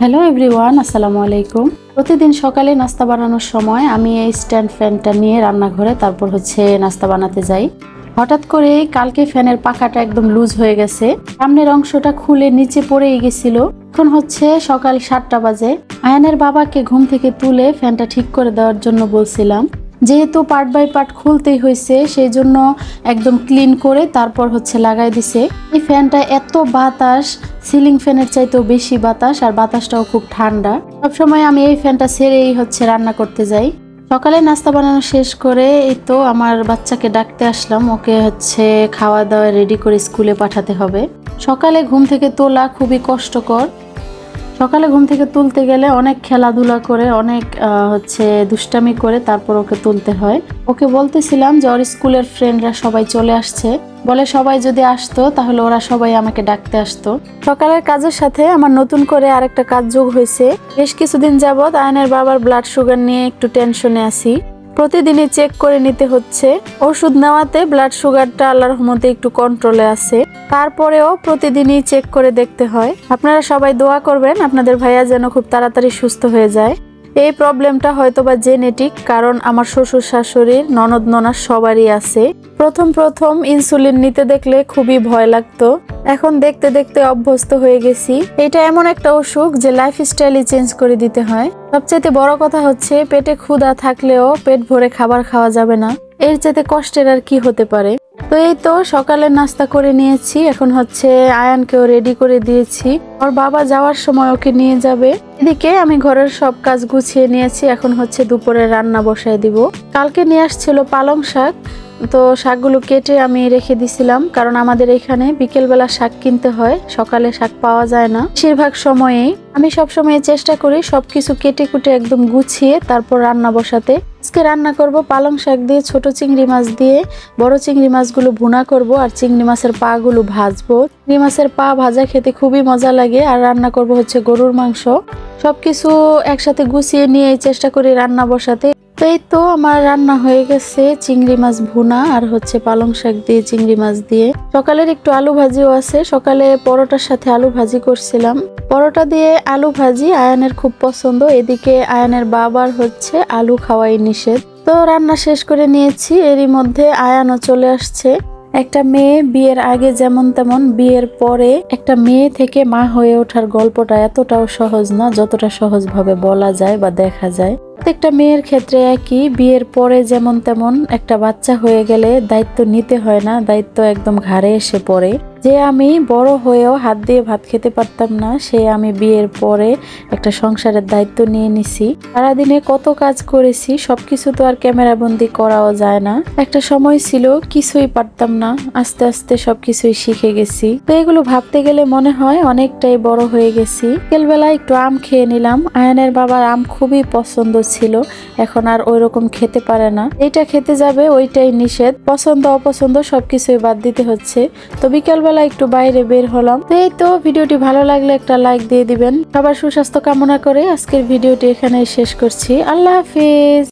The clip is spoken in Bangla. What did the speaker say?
হ্যালো এভরিওয়ান, আসসালামু আলাইকুম। প্রতিদিন সকালে নাস্তা বানানোর সময় আমি এই স্ট্যান্ড ফ্যানটা নিয়ে রান্নাঘরে তারপর নাস্তা বানাতে যাই। হঠাৎ করে কালকে ফ্যানের পাখাটা একদম লুজ হয়ে গেছে, সামনের অংশটা খুলে নিচে পড়েই গেছিল। এখন সকাল 7টা বাজে। আয়ানের বাবাকে ঘুম থেকে তুলে ফ্যানটা ঠিক করে দেওয়ার জন্য বলছিলাম। যেহেতু পার্ট বাই পার্ট খুলতেই হয়েছে, সেই জন্য একদম ক্লিন করে তারপর লাগাই দিছে। এই ফ্যানটা এত বাতাস, সিলিং ফ্যানের চাইতেও বেশি বাতাস, আর বাতাসটাও খুব ঠান্ডা। সবসময় আমি এই ফ্যানটা ছেড়েই রান্না করতে যাই। সকালে নাস্তা বানানো শেষ করে এই তো আমার বাচ্চাকে ডাকতে আসলাম। ওকে খাওয়া দাওয়া রেডি করে স্কুলে পাঠাতে হবে। সকালে ঘুম থেকে তোলা খুবই কষ্টকর। সকালে ঘুম থেকে তুলতে গেলে অনেক খেলাধুলা করে, অনেক দুষ্টামি করে তারপর ওকে তুলতে হয়। ওকে বলতেছিলাম যে ওর স্কুলের ফ্রেন্ডরা সবাই চলে আসছে, বলে সবাই যদি আসতো তাহলে ওরা সবাই আমাকে ডাকতে আসতো। সকালের কাজের সাথে আমার নতুন করে আরেকটা কাজ যোগ হয়েছে। বেশ কিছুদিন যাবৎ আয়নের বাবার ব্লাড সুগার নিয়ে একটু টেনশনে আছি। প্রতিদিনই চেক করে নিতে হচ্ছে। ওষুধ নেওয়াতে ব্লাড সুগারটা আল্লাহর রহমতে একটু কন্ট্রোলে আছে, তারপরেও প্রতিদিনই চেক করে দেখতে হয়। আপনারা সবাই দোয়া করবেন আপনাদের ভাইয়া যেন খুব তাড়াতাড়ি সুস্থ হয়ে যায়। এই প্রবলেমটা হয়তোবা জেনেটিক, কারণ আমার শ্বশুর শাশুড়ির, ননদ ননার সবারই আছে। প্রথম ইনসুলিন নিতে দেখলে খুবই ভয় লাগতো, এখন দেখতে দেখতে অভ্যস্ত হয়ে গেছি। এটা এমন একটা অসুখ যে লাইফস্টাইলই চেঞ্জ করে দিতে হয়। সবচেয়ে বড় কথা পেটে ক্ষুধা থাকলেও পেট ভরে খাবার খাওয়া যাবে না। এর চাইতে কষ্টের আর কি হতে পারে। তো এই তো সকালে নাস্তা করে নিয়েছি। এখন আয়ানকেও রেডি করে দিয়েছি, ওর বাবা যাওয়ার সময় ওকে নিয়ে যাবে। এদিকে আমি ঘরের সব কাজ গুছিয়ে নিয়েছি। এখন দুপুরে রান্না বসায় দিব। কালকে নিয়ে আসছিল পালং শাক, তো শাকগুলো কেটে আমি রেখে দিছিলাম, কারণ আমাদের এখানে বিকেলবেলা শাক কিনতে হয়, সকালে শাক পাওয়া যায় না। বেশিরভাগ সময়েই আমি সবসময় চেষ্টা করি সবকিছু কেটে কুটে একদম গুছিয়ে তারপর রান্না বসাতে। আজকে রান্না করব পালং শাক দিয়ে ছোট চিংড়ি মাছ দিয়ে। বড় চিংড়ি মাছগুলো ভুনা করব আর চিংড়ি মাছের পা গুলো ভাজবো। চিংড়ি মাছের পা ভাজা খেতে খুবই মজা লাগে। আর রান্না করব গরুর মাংস। সবকিছু একসাথে গুছিয়ে নিয়ে চেষ্টা করি রান্না বসাতে। তো এই তো আমার রান্না হয়ে গেছে, চিংড়ি মাছ ভুনা আর পালং শাক দিয়ে চিংড়ি মাছ দিয়ে। সকালের একটু আলু ভাজিও আছে। সকালে পরোটার সাথে আলু ভাজি করছিলাম। পরোটা দিয়ে আলু ভাজি আয়ানের খুব পছন্দ। এদিকে আয়ানের বাবার আলু খাওয়াই নিষেধ। তো রান্না শেষ করে নিয়েছি, এরই মধ্যে আয়ানও চলে আসছে। একটা মেয়ে বিয়ের আগে যেমন তেমন, বিয়ের পরে একটা মেয়ে থেকে মা হয়ে ওঠার গল্পটা এতটাও সহজ না যতটা সহজভাবে বলা যায় বা দেখা যায়। প্রত্যেকটা মেয়ের ক্ষেত্রে একই, বিয়ের পরে যেমন তেমন একটা বাচ্চা হয়ে গেলে দায়িত্ব নিতে হয় না, দায়িত্ব একদম ঘাড়ে এসে পড়ে। যে আমি বড় হয়েও হাত দিয়ে ভাত খেতে পারতাম না, সে আমি বিয়ের পরে একটা সংসারের দায়িত্ব নিয়ে নিছি। সারাদিনে কত কাজ করেছি, সবকিছু তো আর ক্যামেরা বন্দি করাও যায় না। একটা সময় ছিল কিছুই পারতাম না, আস্তে আস্তে সবকিছুই শিখে গেছি। তো এগুলো ভাবতে গেলে মনে হয় অনেকটাই বড় হয়ে গেছি। বিকেলবেলা একটু আম খেয়ে নিলাম। আয়ানের বাবার আম খুবই পছন্দ ছিল, এখন আর ওইরকম খেতে পারে না। এইটা খেতে যাবে ওইটাই নিষেধ, পছন্দ অপছন্দ সবকিছুই বাদ দিতে হচ্ছে। তো বিকেলবেলা একটু বাইরে বের হলাম। তো এই তো ভিডিওটি ভালো লাগলে একটা লাইক দিয়ে দিবেন। সবার সুস্বাস্থ্য কামনা করে আজকের ভিডিওটি এখানে শেষ করছি। আল্লাহ হাফিজ।